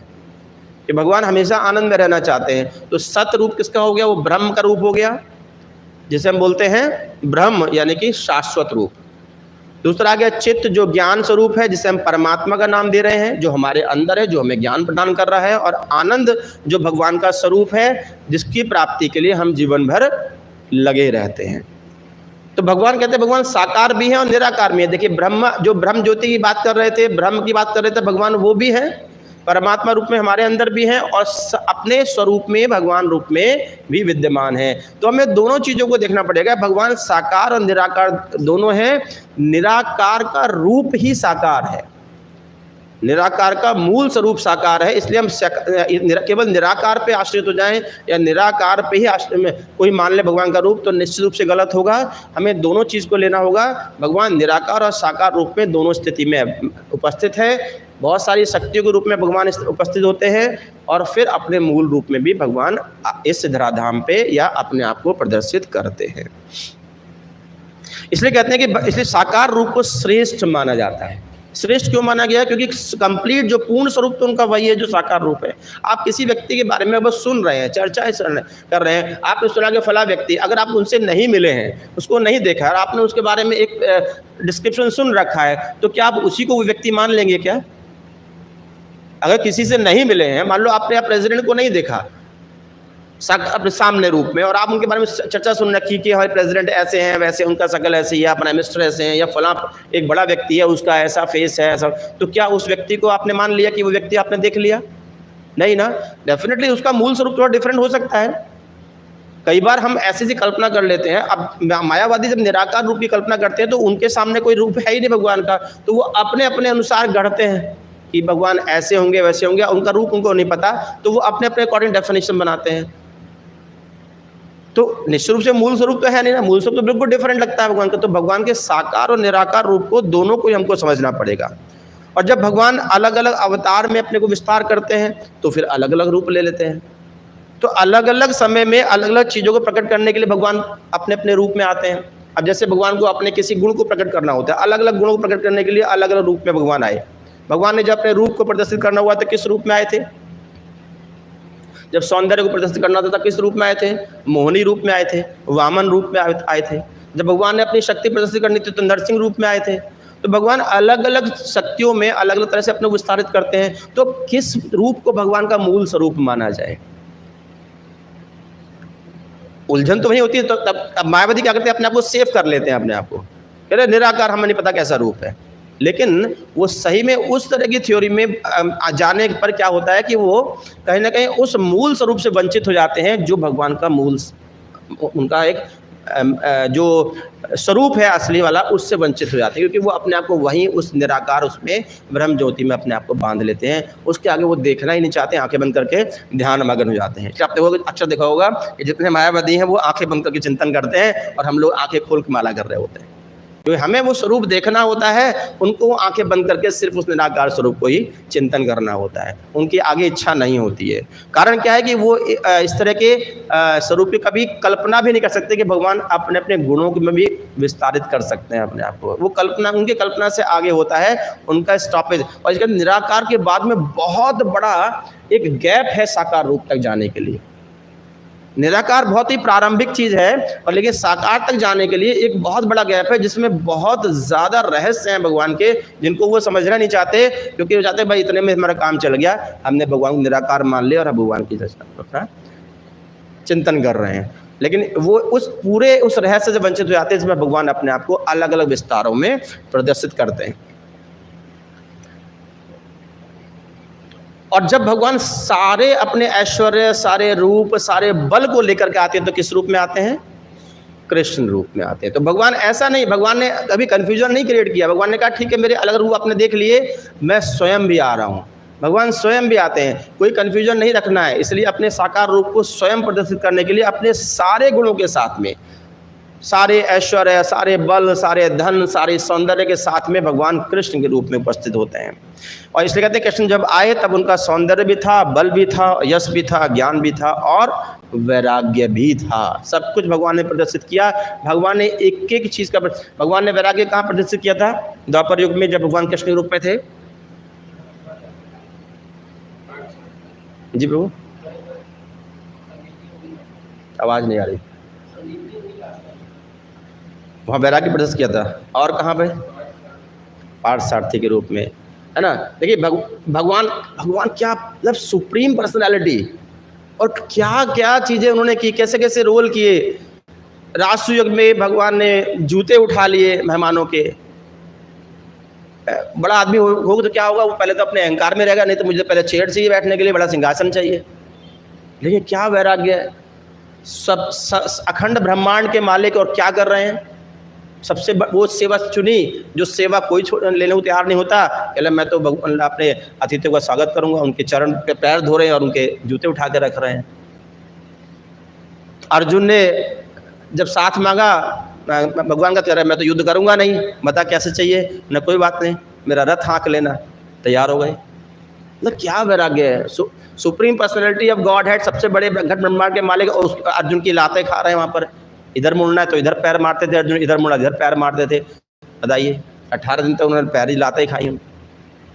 कि भगवान हमेशा आनंद में रहना चाहते हैं। तो सत रूप किसका हो गया? वो ब्रह्म का रूप हो गया, जिसे हम बोलते हैं ब्रह्म, यानी कि शाश्वत रूप। दूसरा आ गया चित्त, जो ज्ञान स्वरूप है, जिसे हम परमात्मा का नाम दे रहे हैं, जो हमारे अंदर है, जो हमें ज्ञान प्रदान कर रहा है। और आनंद, जो भगवान का स्वरूप है, जिसकी प्राप्ति के लिए हम जीवन भर लगे रहते हैं। तो भगवान कहते हैं भगवान साकार भी है और निराकार भी है। देखिए ब्रह्म, जो ब्रह्म ज्योति की बात कर रहे थे, ब्रह्म की बात कर रहे थे, भगवान वो भी है, परमात्मा रूप में हमारे अंदर भी है, और अपने स्वरूप में भगवान रूप में भी विद्यमान है। तो हमें दोनों चीजों को देखना पड़ेगा। भगवान साकार और निराकार दोनों हैं। निराकार का रूप ही साकार है, निराकार का मूल स्वरूप साकार है। इसलिए हम केवल निराकार पे आश्रित हो जाएं या निराकार पे ही आश्रित में कोई मान ले भगवान का रूप, तो निश्चित रूप से गलत होगा। हमें दोनों चीज़ को लेना होगा। भगवान निराकार और साकार रूप में दोनों स्थिति में उपस्थित है। बहुत सारी शक्तियों के रूप में भगवान उपस्थित होते हैं, और फिर अपने मूल रूप में भी भगवान इस धराधाम पे या अपने आप को प्रदर्शित करते हैं। इसलिए कहते हैं कि इसलिए साकार रूप को श्रेष्ठ माना जाता है। श्रेष्ठ क्यों माना गया? क्योंकि कंप्लीट जो पूर्ण स्वरूप तो उनका वही है जो साकार रूप है। आप किसी व्यक्ति के बारे में बस सुन रहे हैं, चर्चाएं कर रहे हैं, आपने सुना कि फला व्यक्ति, अगर आप उनसे नहीं मिले हैं, उसको नहीं देखा और आपने उसके बारे में एक डिस्क्रिप्शन सुन रखा है, तो क्या आप उसी को वो व्यक्ति मान लेंगे क्या? अगर किसी से नहीं मिले हैं, मान लो आपने प्रेसिडेंट को नहीं देखा अपने सामने रूप में, और आप उनके बारे में चर्चा सुन रखी कि हमारे प्रेसिडेंट ऐसे हैं, वैसे उनका शकल ऐसी है, प्राइम मिनिस्टर ऐसे हैं, या फला एक बड़ा व्यक्ति है उसका ऐसा फेस है ऐसा, तो क्या उस व्यक्ति को आपने मान लिया कि वो व्यक्ति आपने देख लिया? नहीं ना। डेफिनेटली उसका मूल स्वरूप थोड़ा डिफरेंट हो सकता है। कई बार हम ऐसी कल्पना कर लेते हैं। अब मायावादी जब निराकार रूप की कल्पना करते हैं तो उनके सामने कोई रूप है ही नहीं भगवान का, तो वो अपने अपने अनुसार गढ़ते हैं कि भगवान ऐसे होंगे वैसे होंगे, उनका रूप उनको नहीं पता, तो वो अपने अपने अकॉर्डिंग डेफिनेशन बनाते हैं। तो निश्चित रूप से मूल स्वरूप तो है नहीं ना, मूल स्वरूप तो बिल्कुल डिफरेंट लगता है भगवान का। तो भगवान के साकार और निराकार रूप को दोनों को ही हमको समझना पड़ेगा। और जब भगवान अलग अलग अवतार में अपने को विस्तार करते हैं तो फिर अलग अलग रूप ले लेते हैं। तो अलग अलग समय में अलग अलग चीज़ों को प्रकट करने के लिए भगवान अपने अपने रूप में आते हैं। अब जैसे भगवान को अपने किसी गुण को प्रकट करना होता है, अलग अलग गुणों को प्रकट करने के लिए अलग अलग रूप में भगवान आए। भगवान ने जब अपने रूप को प्रदर्शित करना हुआ तो किस रूप में आए थे? जब सौंदर्य को प्रदर्शित करना था किस रूप में आए थे? मोहिनी रूप में आए थे, वामन रूप में आए थे। जब भगवान ने अपनी शक्ति प्रदर्शित करनी थी तो नरसिंह रूप में आए थे। तो भगवान अलग अलग शक्तियों में अलग अलग तरह से अपने को विस्तारित करते हैं। तो किस रूप को भगवान का मूल स्वरूप माना जाए? उलझन तो वही होती है। तो तब मायावादी क्या करते हैं? अपने आप को सेव कर लेते हैं, अपने आप को कह रहे निराकार, हमें नहीं पता कैसा रूप है। लेकिन वो सही में उस तरह की थ्योरी में जाने पर क्या होता है कि वो कहीं ना कहीं उस मूल स्वरूप से वंचित हो जाते हैं जो भगवान का मूल, उनका एक जो स्वरूप है असली वाला, उससे वंचित हो जाते हैं। क्योंकि वो अपने आप को वहीं उस निराकार, उसमें ब्रह्म ज्योति में अपने आप को बांध लेते हैं। उसके आगे वो देखना ही नहीं चाहते, आंखें बंद करके ध्यान मग्न हो जाते हैं। आप देखोगे, अक्सर देखा होगा कि जितने मायावादी हैं वो आंखें बंद करके चिंतन करते हैं, और हम लोग आंखें खोल के माला कर रहे होते हैं। क्योंकि हमें वो स्वरूप देखना होता है, उनको आंखें बंद करके सिर्फ उस निराकार स्वरूप को ही चिंतन करना होता है। उनकी आगे इच्छा नहीं होती है। कारण क्या है कि वो इस तरह के स्वरूप की कभी कल्पना भी नहीं कर सकते कि भगवान अपने अपने गुणों में भी विस्तारित कर सकते हैं अपने आप को। वो कल्पना, उनकी कल्पना से आगे होता है उनका स्टॉपेज। और इसके निराकार के बाद में बहुत बड़ा एक गैप है साकार रूप तक जाने के लिए। निराकार बहुत ही प्रारंभिक चीज़ है, और लेकिन साकार तक जाने के लिए एक बहुत बड़ा गैप है, जिसमें बहुत ज़्यादा रहस्य हैं भगवान के, जिनको वो समझना नहीं चाहते। क्योंकि वो चाहते भाई इतने में हमारा काम चल गया, हमने भगवान को निराकार मान लिया और अब भगवान की चिंतन कर रहे हैं। लेकिन वो उस पूरे उस रहस्य से वंचित हो जाते हैं जिसमें भगवान अपने आप को अलग अलग विस्तारों में प्रदर्शित करते हैं। और जब भगवान सारे अपने ऐश्वर्य, सारे रूप, सारे बल को लेकर के आते हैं तो किस रूप में आते हैं? कृष्ण रूप में आते हैं। तो भगवान ऐसा नहीं, भगवान ने कभी कन्फ्यूजन नहीं क्रिएट किया। भगवान ने कहा ठीक है, मेरे अलग रूप आपने देख लिए, मैं स्वयं भी आ रहा हूँ। भगवान स्वयं भी आते हैं, कोई कन्फ्यूजन नहीं रखना है। इसलिए अपने साकार रूप को स्वयं प्रदर्शित करने के लिए अपने सारे गुणों के साथ में, सारे ऐश्वर्य, सारे बल, सारे धन, सारे सौंदर्य के साथ में भगवान कृष्ण के रूप में उपस्थित होते हैं। और इसलिए कहते हैं कृष्ण जब आए तब उनका सौंदर्य भी था, बल भी था, यश भी था, ज्ञान भी था, और वैराग्य भी था। सब कुछ भगवान ने प्रदर्शित किया। भगवान ने एक एक चीज़ का भगवान ने वैराग्य कहाँ प्रदर्शित किया था? द्वापर युग में जब भगवान कृष्ण के रूप में थे। जी प्रभु, आवाज़ नहीं आ रही। वहाँ वैराग्य प्रदर्शित किया था। और कहाँ पे? पार्थसारथी के रूप में, है ना। देखिए भगवान क्या मतलब सुप्रीम पर्सनालिटी, और क्या क्या चीज़ें उन्होंने की, कैसे कैसे रोल किए। राजसुयुग में भगवान ने जूते उठा लिए मेहमानों के। बड़ा आदमी होगा तो क्या होगा, वो पहले तो अपने अहंकार में रहेगा, नहीं तो मुझे पहले चेयर चाहिए बैठने के लिए, बड़ा सिंहासन चाहिए। लेकिन क्या वैराग्य है। सब अखंड ब्रह्मांड के मालिक, और क्या कर रहे हैं? सबसे वो सेवा चुनी जो सेवा कोई लेने को तैयार नहीं होता। कहले मैं तो अपने अतिथियों का स्वागत करूंगा, उनके चरण पे पैर धो रहे हैं और उनके जूते उठा के रख रहे हैं। अर्जुन ने जब साथ मांगा भगवान का, कह रहा है मैं तो युद्ध करूंगा नहीं, बता कैसे चाहिए न, कोई बात नहीं, मेरा रथ हाँक लेना, तैयार हो गए। मतलब क्या वैराग्य है। Supreme personality of God head, सबसे बड़े ब्रह्मांड के मालिक, और अर्जुन की लातें खा रहे हैं वहाँ पर। इधर मुड़ना है तो इधर पैर मारते थे अर्जुन, इधर मुड़ा इधर पैर मारते थे। बताइए 18 दिन तक उन्होंने पैर ही लाते ही खाई।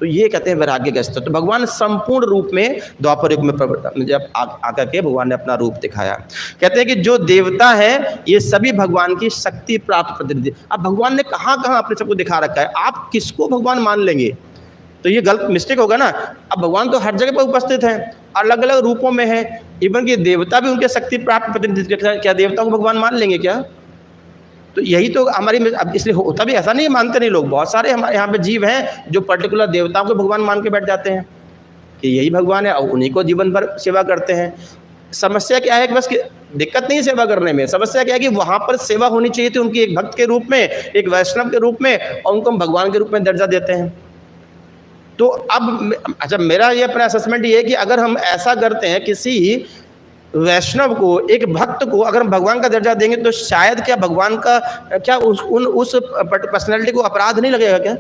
तो ये कहते हैं वैराग्य का स्तर। तो भगवान संपूर्ण रूप में द्वापर युग में जब आकर के भगवान ने अपना रूप दिखाया। कहते हैं कि जो देवता है ये सभी भगवान की शक्ति प्राप्त प्रतिनिधि। अब भगवान ने कहाँ कहाँ अपने सबको दिखा रखा है, आप किसको भगवान मान लेंगे? तो ये गलत मिस्टेक होगा ना। अब भगवान तो हर जगह पर उपस्थित हैं, अलग अलग रूपों में है। इवन कि देवता भी उनके शक्ति प्राप्त प्रतिनिधि। क्या देवता को भगवान मान लेंगे क्या? तो यही तो हमारी, अब इसलिए होता भी ऐसा नहीं मानते नहीं लोग। बहुत सारे हमारे यहाँ पे जीव हैं जो पर्टिकुलर देवताओं को भगवान मान के बैठ जाते हैं कि यही भगवान है, और उन्हीं को जीवन भर सेवा करते हैं। समस्या क्या है कि बस दिक्कत नहीं सेवा करने में, समस्या क्या है कि वहाँ पर सेवा होनी चाहिए थी उनकी एक भक्त के रूप में, एक वैष्णव के रूप में, और उनको हम भगवान के रूप में दर्जा देते हैं। तो अब अच्छा, मेरा ये अपना असेसमेंट ये है कि अगर हम ऐसा करते हैं, किसी वैष्णव को, एक भक्त को अगर हम भगवान का दर्जा देंगे, तो शायद क्या भगवान का क्या उस पर्सनैलिटी को अपराध नहीं लगेगा क्या?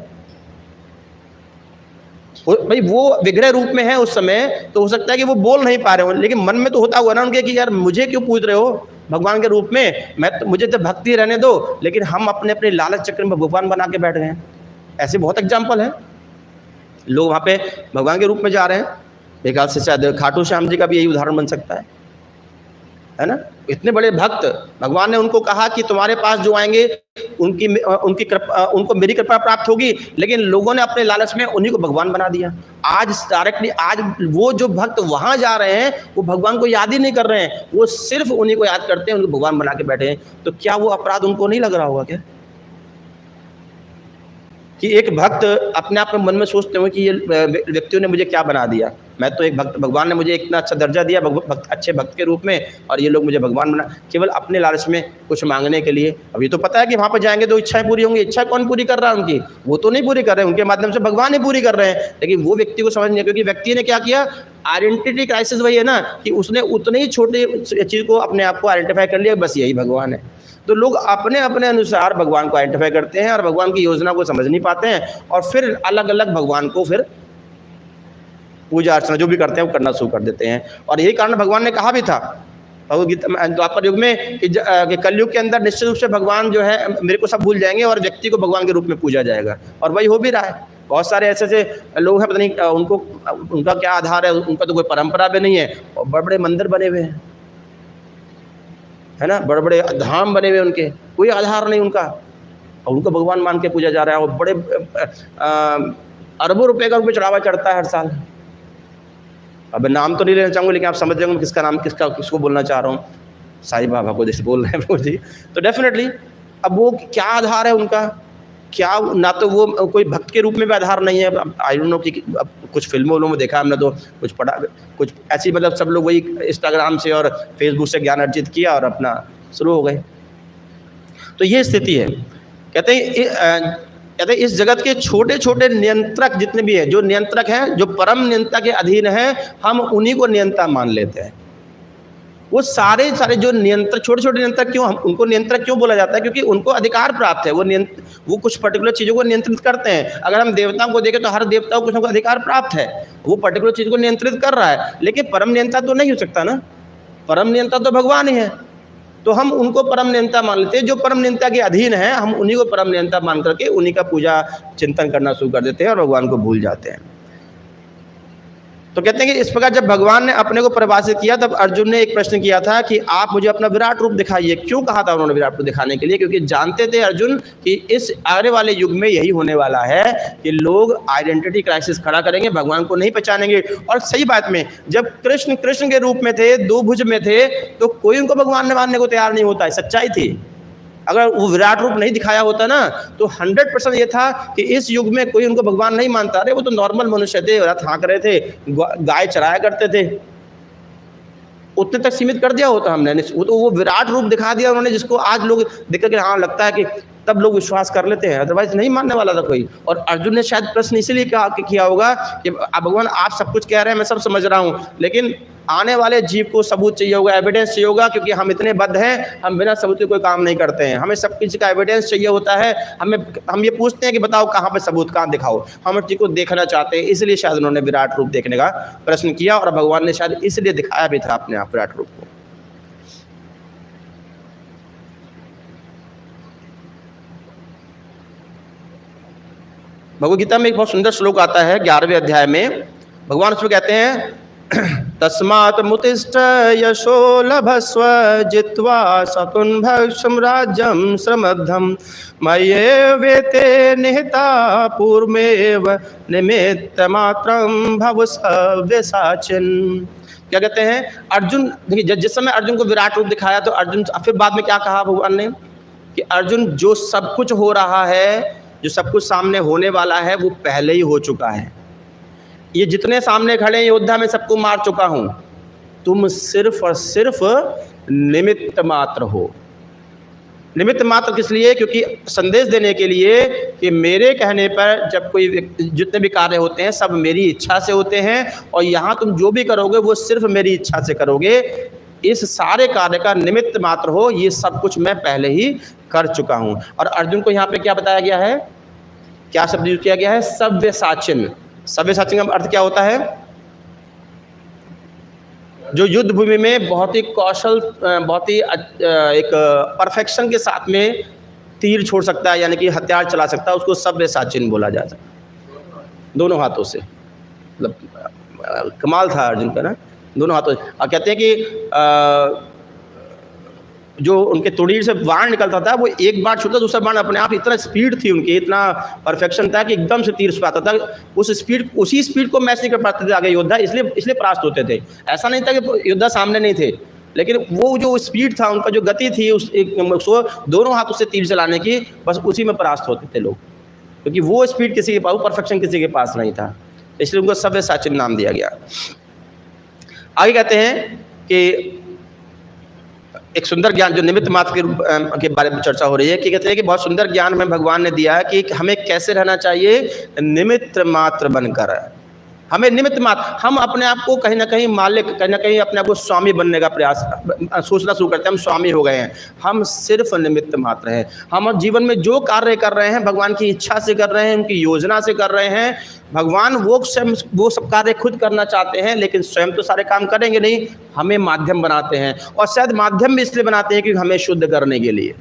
भाई वो विग्रह रूप में है उस समय, तो हो सकता है कि वो बोल नहीं पा रहे हो, लेकिन मन में तो होता हुआ ना उनके कि यार मुझे क्यों पूछ रहे हो भगवान के रूप में, मैं तो, मुझे तो भक्ति रहने दो। लेकिन हम अपने अपने लालच चक्र में भगवान बना के बैठ गए हैं। ऐसे बहुत एग्जाम्पल है, लोग वहाँ पे भगवान के रूप में जा रहे हैं। एक हाल से शायद खाटू श्याम जी का भी यही उदाहरण बन सकता है ना। इतने बड़े भक्त, भगवान ने उनको कहा कि तुम्हारे पास जो आएंगे उनकी कृपा, उनको मेरी कृपा प्राप्त होगी, लेकिन लोगों ने अपने लालच में उन्हीं को भगवान बना दिया। आज डायरेक्टली आज वो जो भक्त वहां जा रहे हैं वो भगवान को याद ही नहीं कर रहे हैं, वो सिर्फ उन्हीं को याद करते हैं, उनको भगवान बना के बैठे हैं। तो क्या वो अपराध उनको नहीं लग रहा होगा क्या कि एक भक्त अपने आप में मन में सोचते हो कि ये व्यक्तियों ने मुझे क्या बना दिया, मैं तो एक भक्त, भगवान ने मुझे इतना अच्छा दर्जा दिया अच्छे भक्त के रूप में, और ये लोग मुझे भगवान बना केवल अपने लालच में कुछ मांगने के लिए। अभी तो पता है कि वहाँ पर जाएंगे तो इच्छाएं पूरी होंगी। इच्छा कौन पूरी कर रहा है उनकी? वो तो नहीं पूरी कर रहे हैं, उनके माध्यम से भगवान ही पूरी कर रहे हैं। लेकिन वो व्यक्ति को समझ नहीं, क्योंकि व्यक्ति ने क्या किया, आइडेंटिटी क्राइसिस वही है ना कि उसने उतनी ही छोटी चीज़ को अपने आप को आइडेंटिफाई कर लिया, बस यही भगवान है। तो लोग अपने अपने अनुसार भगवान को आइडेंटिफाई करते हैं और भगवान की योजना को समझ नहीं पाते हैं, और फिर अलग अलग भगवान को फिर पूजा अर्चना जो भी करते हैं वो करना शुरू कर देते हैं। और यही कारण भगवान ने कहा भी था भगवद गीता द्वापर युग में कि कलयुग के अंदर निश्चित रूप से भगवान जो है मेरे को सब भूल जाएंगे और व्यक्ति को भगवान के रूप में पूजा जाएगा। और वही हो भी रहा है। बहुत सारे ऐसे ऐसे लोग हैं, पता नहीं उनको उनका क्या आधार है, उनका तो कोई परंपरा भी नहीं है, और बड़े बड़े मंदिर बने हुए हैं, है ना, बड़े बड़े धाम बने हुए, उनके कोई आधार नहीं उनका, और उनको भगवान मान के पूजा जा रहा है। और बड़े अरबों रुपए का उन पर चढ़ावा चढ़ता है हर साल। अब नाम तो नहीं लेना चाहूँगा, लेकिन आप समझ जाएंगे किसका नाम किसको बोलना चाह रहा हूँ। साईं बाबा को जैसे बोल रहे हैं जी, तो डेफिनेटली अब वो क्या आधार है उनका, क्या ना तो वो कोई भक्त के रूप में भी आधार नहीं है। आई डोंट नो कि कुछ फिल्मों में देखा हमने, तो कुछ पढ़ा, कुछ ऐसी, मतलब सब लोग वही इंस्टाग्राम से और फेसबुक से ज्ञान अर्जित किया और अपना शुरू हो गए। तो ये स्थिति है। कहते हैं इस जगत के छोटे छोटे नियंत्रक जितने भी है, जो नियंत्रक हैं, जो परम नियंता के अधीन हैं, हम उन्हीं को नियंता मान लेते हैं। वो सारे जो नियंत्रक, छोटे छोटे नियंत्रक, क्यों हम उनको नियंत्रक क्यों बोला जाता है? क्योंकि उनको अधिकार प्राप्त है, वो कुछ पर्टिकुलर चीज़ों को नियंत्रित करते हैं। अगर हम देवताओं को देखें तो हर देवता को कुछ ना कुछ अधिकार प्राप्त है, वो पर्टिकुलर चीज़ को नियंत्रित कर रहा है। लेकिन परम नियंता तो नहीं हो सकता ना, परम नियंता तो भगवान ही है, तो हम उनको परम नियंता मान लेते हैं। जो परम नियंता के अधीन है हम उन्हीं को परम नियंता मान करके उन्हीं का पूजा चिंतन करना शुरू कर देते हैं और भगवान को भूल जाते हैं। तो कहते हैं कि इस प्रकार जब भगवान ने अपने को परिभाषित किया तब अर्जुन ने एक प्रश्न किया था कि आप मुझे अपना विराट रूप दिखाइए। क्यों कहा था उन्होंने विराट रूप दिखाने के लिए? क्योंकि जानते थे अर्जुन कि इस आने वाले युग में यही होने वाला है कि लोग आइडेंटिटी क्राइसिस खड़ा करेंगे, भगवान को नहीं पहचानेंगे। और सही बात में जब कृष्ण कृष्ण के रूप में थे, दो भुज में थे, तो कोई उनको भगवान ने मानने को तैयार नहीं होता है, सच्चाई थी। अगर वो विराट रूप नहीं दिखाया होता ना तो 100% ये था कि इस युग में कोई उनको भगवान नहीं मानता। अरे वो तो नॉर्मल मनुष्य थे, रथ हाँक रहे थे, गाय चराया करते थे, उतने तक सीमित कर दिया होता हमने। वो विराट रूप दिखा दिया उन्होंने, जिसको आज लोग देख करके हाँ लगता है कि तब लोग विश्वास कर लेते हैं, अदरवाइज नहीं मानने वाला था कोई। और अर्जुन ने शायद प्रश्न इसीलिए किया होगा कि भगवान आप सब कुछ कह रहे हैं, मैं सब समझ रहा हूँ, लेकिन आने वाले जीव को सबूत चाहिए होगा, एविडेंस चाहिए होगा, क्योंकि हम इतने बद्ध हैं, हम बिना सबूत के कोई काम नहीं करते हैं। हमें सब चीज़ का एविडेंस चाहिए होता है। हम ये पूछते हैं कि बताओ कहाँ पे सबूत, कहाँ दिखाओ। हम चीज़ को देखना चाहते हैं, इसलिए शायद उन्होंने विराट रूप देखने का प्रश्न किया और भगवान ने शायद इसलिए दिखाया भी था अपने आप विराट रूप को। भगवद गीता में एक बहुत सुंदर श्लोक आता है 11वें अध्याय में। भगवान उसमें कहते हैं तस्मात् मुतिष्ठ यशो लभस्व जित्वा सतुन भक्षम राज्यम समद्धम मय्ये वेते निहिता पूर्वमेव निमित्त मात्रम भव सव्यसाचिन। क्या कहते हैं अर्जुन? देखिए जिस समय अर्जुन को विराट रूप दिखाया तो अर्जुन फिर बाद में क्या कहा भगवान ने कि अर्जुन जो सब कुछ हो रहा है, जो सब कुछ सामने होने वाला है, वो पहले ही हो चुका है। ये जितने सामने खड़े हैं योद्धा में सबको मार चुका हूं, तुम सिर्फ और सिर्फ निमित्त मात्र हो। निमित्त मात्र किस लिए? क्योंकि संदेश देने के लिए कि मेरे कहने पर जब कोई जितने भी कार्य होते हैं सब मेरी इच्छा से होते हैं, और यहाँ तुम जो भी करोगे वो सिर्फ मेरी इच्छा से करोगे। इस सारे कार्य का निमित्त मात्र हो, ये सब कुछ मैं पहले ही कर चुका हूँ। और अर्जुन को यहाँ पे क्या बताया गया है, क्या शब्द यूज किया गया है? सव्यसाचिन। सव्यसाचिन का अर्थ क्या होता है? जो युद्ध भूमि में बहुत ही कौशल, बहुत ही एक परफेक्शन के साथ में तीर छोड़ सकता है, यानी कि हथियार चला सकता है, उसको सव्यसाचिन बोला जाता है। दोनों हाथों से, मतलब कमाल था अर्जुन का ना, दोनों हाथों से। और कहते हैं कि जो उनके तुड़ीर से बाण निकलता था वो एक बार छूटा दूसरा बाण अपने आप, इतना स्पीड थी उनकी, इतना परफेक्शन था कि एकदम से तीर उस पर आता था। उसी स्पीड को मैच नहीं कर पाते थे आगे योद्धा, इसलिए परास्त होते थे। ऐसा नहीं था कि योद्धा सामने नहीं थे, लेकिन वो जो स्पीड था उनका, जो गति थी उसको दोनों हाथों से तीर चलाने की, बस उसी में परास्त होते थे लोग, क्योंकि वो स्पीड किसी के पास, वो परफेक्शन किसी के पास नहीं था, इसलिए उनको सव्यसाचिन नाम दिया गया। आगे कहते हैं कि एक सुंदर ज्ञान जो निमित्त मात्र के बारे में चर्चा हो रही है, कि कहते हैं कि बहुत सुंदर ज्ञान हमें भगवान ने दिया है कि हमें कैसे रहना चाहिए, निमित्त मात्र बनकर। हमें निमित्त मात्र, हम अपने आप को कहीं ना कहीं मालिक, कहीं ना कहीं अपने आप को स्वामी बनने का प्रयास सोचना शुरू करते हैं। हम स्वामी हो गए हैं, हम सिर्फ निमित्त मात्र हैं। हम जीवन में जो कार्य कर रहे हैं भगवान की इच्छा से कर रहे हैं, उनकी योजना से कर रहे हैं। भगवान वो सब कार्य खुद करना चाहते हैं, लेकिन स्वयं तो सारे काम करेंगे नहीं, हमें माध्यम बनाते हैं। और शायद माध्यम भी इसलिए बनाते हैं क्योंकि हमें शुद्ध करने के लिए।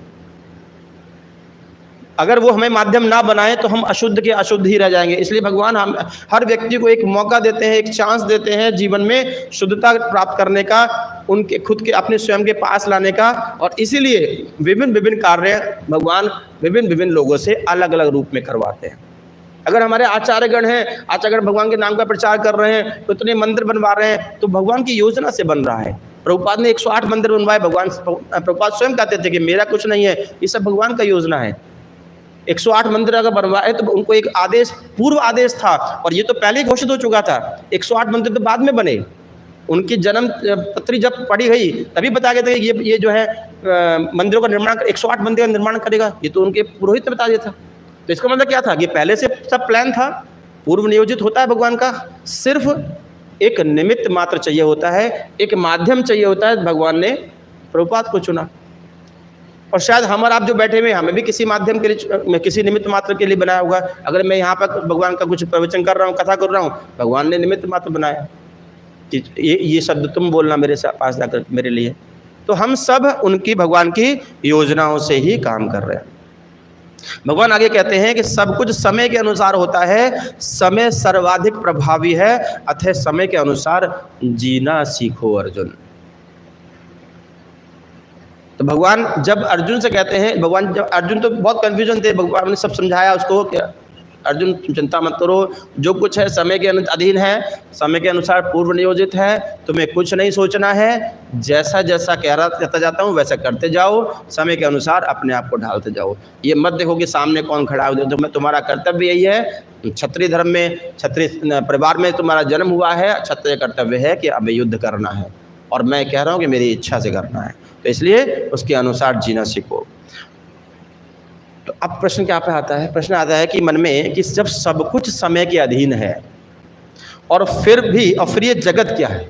अगर वो हमें माध्यम ना बनाए तो हम अशुद्ध के अशुद्ध ही रह जाएंगे। इसलिए भगवान हम हर व्यक्ति को एक मौका देते हैं, एक चांस देते हैं जीवन में शुद्धता प्राप्त करने का, उनके खुद के अपने स्वयं के पास लाने का। और इसीलिए विभिन्न विभिन्न कार्य भगवान विभिन्न विभिन्न लोगों से अलग अलग रूप में करवाते हैं। अगर हमारे आचार्यगण हैं, आचार्यगण भगवान के नाम का प्रचार कर रहे हैं, तो इतने मंदिर बनवा रहे हैं, तो भगवान की योजना से बन रहा है। प्रभुपाद ने 108 मंदिर बनवाए, प्रभुपाद स्वयं कहते थे कि मेरा कुछ नहीं है, ये सब भगवान का योजना है। 108 मंदिर अगर बनवाए तो उनको एक आदेश, पूर्व आदेश था, और ये तो पहले ही घोषित हो चुका था। 108 मंदिर तो बाद में बने, उनकी जन्म पत्री जब पढ़ी गई तभी बताया गया था कि ये जो है मंदिरों का निर्माण, 108 मंदिर का निर्माण करेगा। ये तो उनके पुरोहित ने बता दिया था। तो इसका मतलब क्या था कि पहले से सब प्लान था, पूर्व नियोजित होता है भगवान का। सिर्फ एक निमित्त मात्र चाहिए होता है, एक माध्यम चाहिए होता है। भगवान ने प्रभुपाद को चुना, और शायद हम और आप जो बैठे हुए, हमें भी किसी माध्यम के लिए, किसी निमित्त मात्र के लिए बनाया होगा। अगर मैं यहाँ पर भगवान का कुछ प्रवचन कर रहा हूँ, कथा कर रहा हूँ, भगवान ने निमित्त मात्र बनाया। कि ये शब्द तुम बोलना मेरे पास जाकर मेरे लिए। तो हम सब उनकी भगवान की योजनाओं से ही काम कर रहे हैं। भगवान आगे कहते हैं कि सब कुछ समय के अनुसार होता है, समय सर्वाधिक प्रभावी है, अतः समय के अनुसार जीना सीखो अर्जुन। तो भगवान जब अर्जुन से कहते हैं, भगवान जब अर्जुन तो बहुत कंफ्यूजन थे, भगवान ने सब समझाया उसको कि अर्जुन तुम चिंता मत करो, जो कुछ है समय के अधीन है, समय के अनुसार पूर्व नियोजित है, तुम्हें कुछ नहीं सोचना है, जैसा जैसा कहता जाता हूँ वैसा करते जाओ, समय के अनुसार अपने आप को ढालते जाओ। ये मत देखो कि सामने कौन खड़ा हो, तो तुम्हारा कर्तव्य यही है, क्षत्रिय धर्म में, क्षत्रिय परिवार में तुम्हारा जन्म हुआ है, क्षत्रिय कर्तव्य है कि अब युद्ध करना है, और मैं कह रहा हूँ कि मेरी इच्छा से करना है, तो इसलिए उसके अनुसार जीना सीखो। तो अब प्रश्न क्या पे आता है? प्रश्न आता है कि मन में कि जब सब कुछ समय के अधीन है और फिर ये जगत क्या है?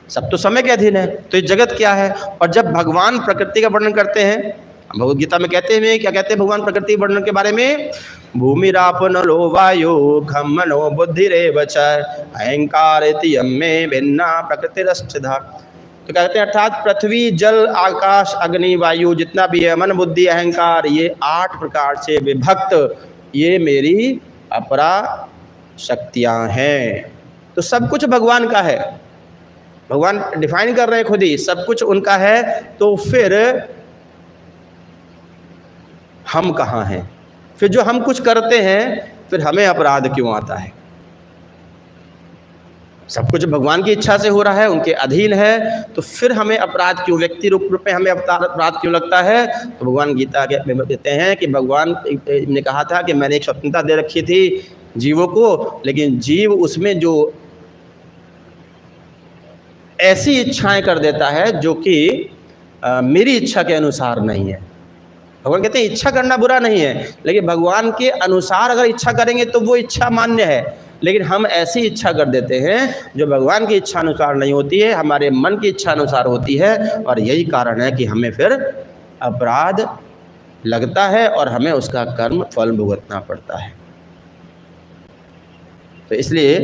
सब तो समय के अधीन है, तो ये जगत क्या है? और जब भगवान प्रकृति का वर्णन करते हैं, भगवद गीता में कहते हैं, क्या कहते हैं भगवान प्रकृति वर्णन के बारे में? भूमिरापन लो वायो खम मनो बुद्धिरेव च अहंकारेति यम्मे भिन्ना प्रकृतिरष्टधा। तो कहते हैं अर्थात पृथ्वी, जल, आकाश, अग्नि, वायु, जितना भी है, मन, बुद्धि, अहंकार, ये 8 प्रकार से विभक्त ये मेरी अपरा शक्तियां हैं। तो सब कुछ भगवान का है, भगवान डिफाइन कर रहे हैं खुद ही, सब कुछ उनका है। तो फिर हम कहाँ हैं? फिर जो हम कुछ करते हैं, फिर हमें अपराध क्यों आता है? सब कुछ भगवान की इच्छा से हो रहा है, उनके अधीन है, तो फिर हमें अपराध क्यों, व्यक्ति रूप में हमें अपराध क्यों लगता है? तो भगवान गीता के में कहते हैं कि भगवान ने कहा था कि मैंने एक स्वतंत्रता दे रखी थी जीवों को, लेकिन जीव उसमें जो ऐसी इच्छाएं कर देता है जो कि मेरी इच्छा के अनुसार नहीं है। भगवान कहते हैं इच्छा करना बुरा नहीं है, लेकिन भगवान के अनुसार अगर इच्छा करेंगे तो वो इच्छा मान्य है, लेकिन हम ऐसी इच्छा कर देते हैं जो भगवान की इच्छा अनुसार नहीं होती है, हमारे मन की इच्छा अनुसार होती है, और यही कारण है कि हमें फिर अपराध लगता है और हमें उसका कर्म फल भुगतना पड़ता है। तो इसलिए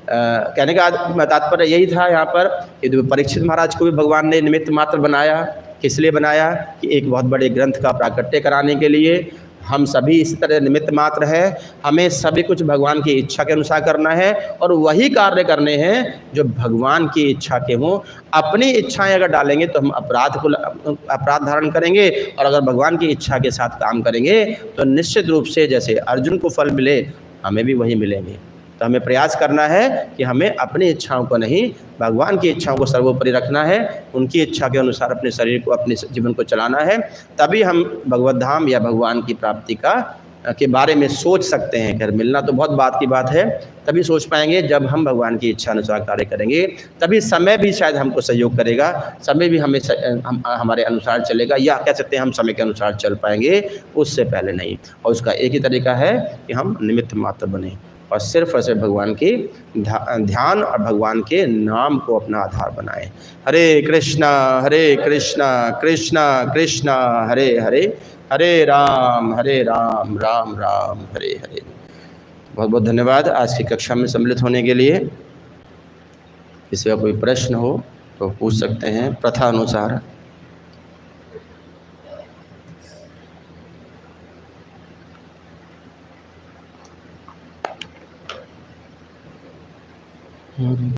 कहने का तात्पर्य यही था यहाँ पर कि परीक्षित महाराज को भी भगवान ने निमित्त मात्र बनाया। किस लिए बनाया? कि एक बहुत बड़े ग्रंथ का प्राकट्य कराने के लिए। हम सभी इस तरह निमित्त मात्र है, हमें सभी कुछ भगवान की इच्छा के अनुसार करना है, और वही कार्य करने हैं जो भगवान की इच्छा के हों। अपनी इच्छाएं अगर डालेंगे तो हम अपराध धारण करेंगे, और अगर भगवान की इच्छा के साथ काम करेंगे तो निश्चित रूप से जैसे अर्जुन को फल मिले, हमें भी वही मिलेंगे। तो हमें प्रयास करना है कि हमें अपनी इच्छाओं को नहीं, भगवान की इच्छाओं को सर्वोपरि रखना है, उनकी इच्छा के अनुसार अपने शरीर को, अपने जीवन को चलाना है। तभी हम भगवत धाम या भगवान की प्राप्ति के बारे में सोच सकते हैं। खैर मिलना तो बहुत बात की बात है, तभी सोच पाएंगे जब हम भगवान की इच्छा अनुसार कार्य करेंगे। तभी समय भी शायद हमको सहयोग करेगा, समय भी हमें हमारे अनुसार चलेगा, या कह सकते हैं हम समय के अनुसार चल पाएंगे, उससे पहले नहीं। और उसका एक ही तरीका है कि हम निमित्त मात्र बने और सिर्फ और सिर्फ भगवान की ध्यान और भगवान के नाम को अपना आधार बनाएं। हरे कृष्णा कृष्णा कृष्णा हरे हरे, हरे राम राम राम हरे हरे। बहुत बहुत धन्यवाद आज की कक्षा में सम्मिलित होने के लिए। किसी का कोई प्रश्न हो तो पूछ सकते हैं प्रथा अनुसार।